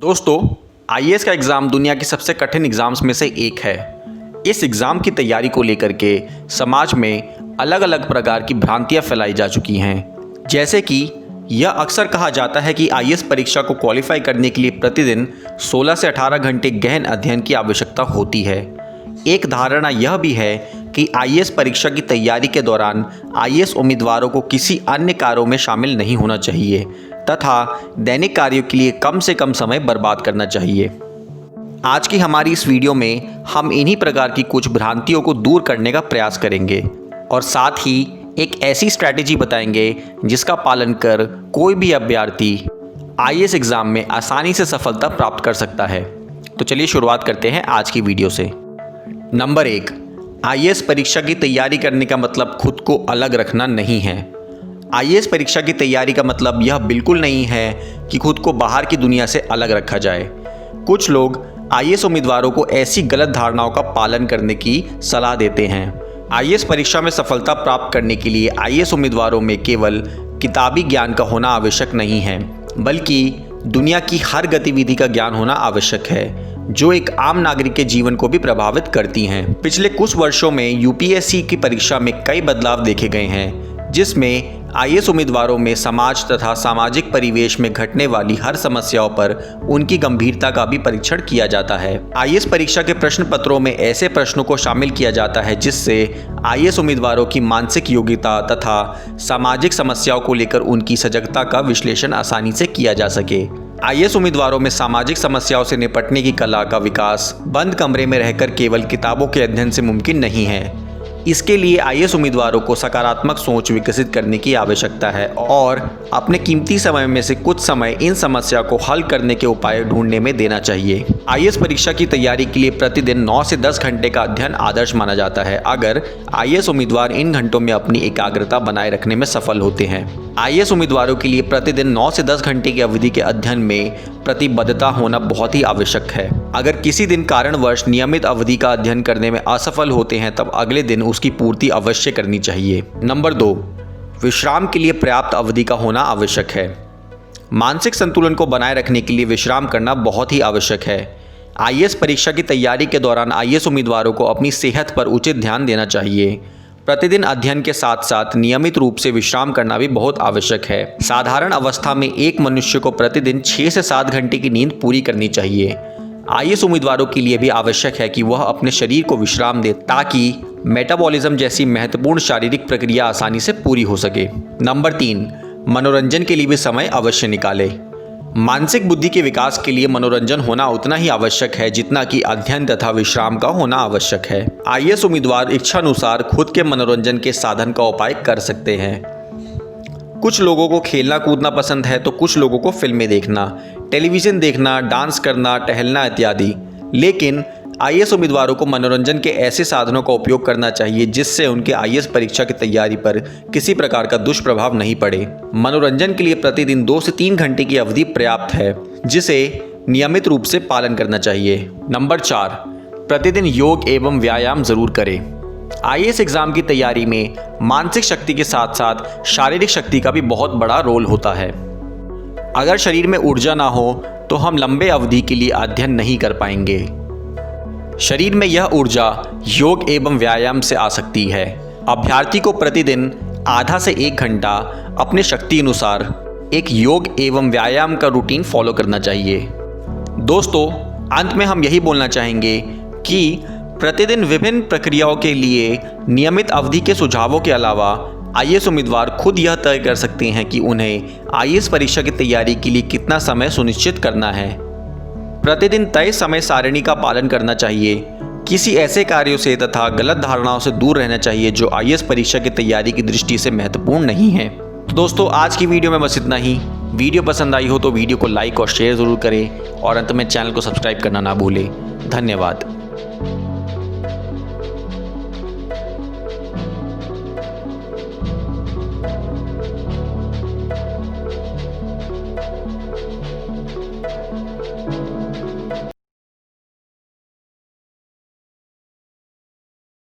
दोस्तों, आईएएस का एग्ज़ाम दुनिया के सबसे कठिन एग्ज़ाम्स में से एक है। इस एग्ज़ाम की तैयारी को लेकर के समाज में अलग अलग प्रकार की भ्रांतियां फैलाई जा चुकी हैं। जैसे कि यह अक्सर कहा जाता है कि आईएएस परीक्षा को क्वालिफाई करने के लिए प्रतिदिन 16 से 18 घंटे गहन अध्ययन की आवश्यकता होती है। एक धारणा यह भी है कि आईएएस परीक्षा की तैयारी के दौरान आईएएस उम्मीदवारों को किसी अन्य कार्यों में शामिल नहीं होना चाहिए तथा दैनिक कार्यों के लिए कम से कम समय बर्बाद करना चाहिए। आज की हमारी इस वीडियो में हम इन्हीं प्रकार की कुछ भ्रांतियों को दूर करने का प्रयास करेंगे और साथ ही एक ऐसी स्ट्रैटेजी बताएंगे जिसका पालन कर कोई भी अभ्यर्थी आईएएस एग्ज़ाम में आसानी से सफलता प्राप्त कर सकता है। तो चलिए शुरुआत करते हैं आज की वीडियो से। नंबर 1, आईएएस परीक्षा की तैयारी करने का मतलब खुद को अलग रखना नहीं है। आईएएस परीक्षा की तैयारी का मतलब यह बिल्कुल नहीं है कि खुद को बाहर की दुनिया से अलग रखा जाए। कुछ लोग आईएएस उम्मीदवारों को ऐसी गलत धारणाओं का पालन करने की सलाह देते हैं। आईएएस परीक्षा में सफलता प्राप्त करने के लिए आईएएस उम्मीदवारों में केवल किताबी ज्ञान का होना आवश्यक नहीं है, बल्कि दुनिया की हर गतिविधि का ज्ञान होना आवश्यक है जो एक आम नागरिक के जीवन को भी प्रभावित करती हैं। पिछले कुछ वर्षों में यूपीएससी की परीक्षा में कई बदलाव देखे गए हैं, जिसमें आईएएस उम्मीदवारों में समाज तथा सामाजिक परिवेश में घटने वाली हर समस्याओं पर उनकी गंभीरता का भी परीक्षण किया जाता है। आईएएस परीक्षा के प्रश्न पत्रों में ऐसे प्रश्नों को शामिल किया जाता है जिससे आईएएस उम्मीदवारों की मानसिक योग्यता तथा सामाजिक समस्याओं को लेकर उनकी सजगता का विश्लेषण आसानी से किया जा सके। आईएएस उम्मीदवारों में सामाजिक समस्याओं से निपटने की कला का विकास बंद कमरे में रहकर केवल किताबों के अध्ययन से मुमकिन नहीं है। इसके लिए आईएएस उम्मीदवारों को सकारात्मक सोच विकसित करने की आवश्यकता है और अपने कीमती समय में से कुछ समय इन समस्या को हल करने के उपाय ढूंढने में देना चाहिए। आईएएस परीक्षा की तैयारी के लिए प्रतिदिन 9 से 10 घंटे का अध्ययन आदर्श माना जाता है, अगर आईएएस उम्मीदवार इन घंटों में अपनी एकाग्रता बनाए रखने में सफल होते हैं। आईएएस उम्मीदवारों के लिए प्रतिदिन 9 से 10 घंटे की अवधि के अध्ययन में प्रतिबद्धता होना बहुत ही आवश्यक है। अगर किसी दिन कारणवश नियमित अवधि का अध्ययन करने में असफल होते हैं तब अगले दिन उसकी पूर्ति अवश्य करनी चाहिए। नंबर 2, विश्राम के लिए पर्याप्त अवधि का होना आवश्यक है। मानसिक संतुलन को बनाए रखने के लिए विश्राम करना बहुत ही आवश्यक है। आईएएस परीक्षा की तैयारी के दौरान आईएएस उम्मीदवारों को अपनी सेहत पर उचित ध्यान देना चाहिए। प्रतिदिन अध्ययन के साथ साथ नियमित रूप से विश्राम करना भी बहुत आवश्यक है। साधारण अवस्था में एक मनुष्य को प्रतिदिन 6 से 7 घंटे की नींद पूरी करनी चाहिए। आईएएस उम्मीदवारों के लिए भी आवश्यक है कि वह अपने शरीर को विश्राम दे ताकि मेटाबॉलिज्म जैसी महत्वपूर्ण शारीरिक प्रक्रिया आसानी से पूरी हो सके। नंबर 3, मनोरंजन के लिए भी समय अवश्य निकालें। मानसिक बुद्धि के विकास के लिए मनोरंजन होना उतना ही आवश्यक है जितना कि अध्ययन तथा विश्राम का होना आवश्यक है। आईएएस उम्मीदवार इच्छानुसार खुद के मनोरंजन के साधन का उपाय कर सकते हैं। कुछ लोगों को खेलना कूदना पसंद है तो कुछ लोगों को फिल्में देखना, टेलीविज़न देखना, डांस करना, टहलना इत्यादि। लेकिन आईएएस उम्मीदवारों को मनोरंजन के ऐसे साधनों का उपयोग करना चाहिए जिससे उनके आईएएस परीक्षा की तैयारी पर किसी प्रकार का दुष्प्रभाव नहीं पड़े। मनोरंजन के लिए प्रतिदिन 2 से 3 घंटे की अवधि पर्याप्त है, जिसे नियमित रूप से पालन करना चाहिए। नंबर 4, प्रतिदिन योग एवं व्यायाम जरूर करें। आईएएस एग्जाम की तैयारी में मानसिक शक्ति के साथ साथ शारीरिक शक्ति का भी बहुत बड़ा रोल होता है। अगर शरीर में ऊर्जा ना हो तो हम लंबे अवधि के लिए अध्ययन नहीं कर पाएंगे। शरीर में यह ऊर्जा योग एवं व्यायाम से आ सकती है। अभ्यर्थी को प्रतिदिन आधा से 1 घंटा अपने शक्ति अनुसार एक योग एवं व्यायाम का रूटीन फॉलो करना चाहिए। दोस्तों, अंत में हम यही बोलना चाहेंगे कि प्रतिदिन विभिन्न प्रक्रियाओं के लिए नियमित अवधि के सुझावों के अलावा आईएएस उम्मीदवार खुद यह तय कर सकते हैं कि उन्हें आईएएस परीक्षा की तैयारी के लिए कितना समय सुनिश्चित करना है। प्रतिदिन तय समय सारिणी का पालन करना चाहिए। किसी ऐसे कार्यों से तथा गलत धारणाओं से दूर रहना चाहिए जो आईएएस परीक्षा की तैयारी की दृष्टि से महत्वपूर्ण नहीं है। तो दोस्तों, आज की वीडियो में बस इतना ही। वीडियो पसंद आई हो तो वीडियो को लाइक और शेयर ज़रूर करें और अंत में चैनल को सब्सक्राइब करना ना भूलें। धन्यवाद।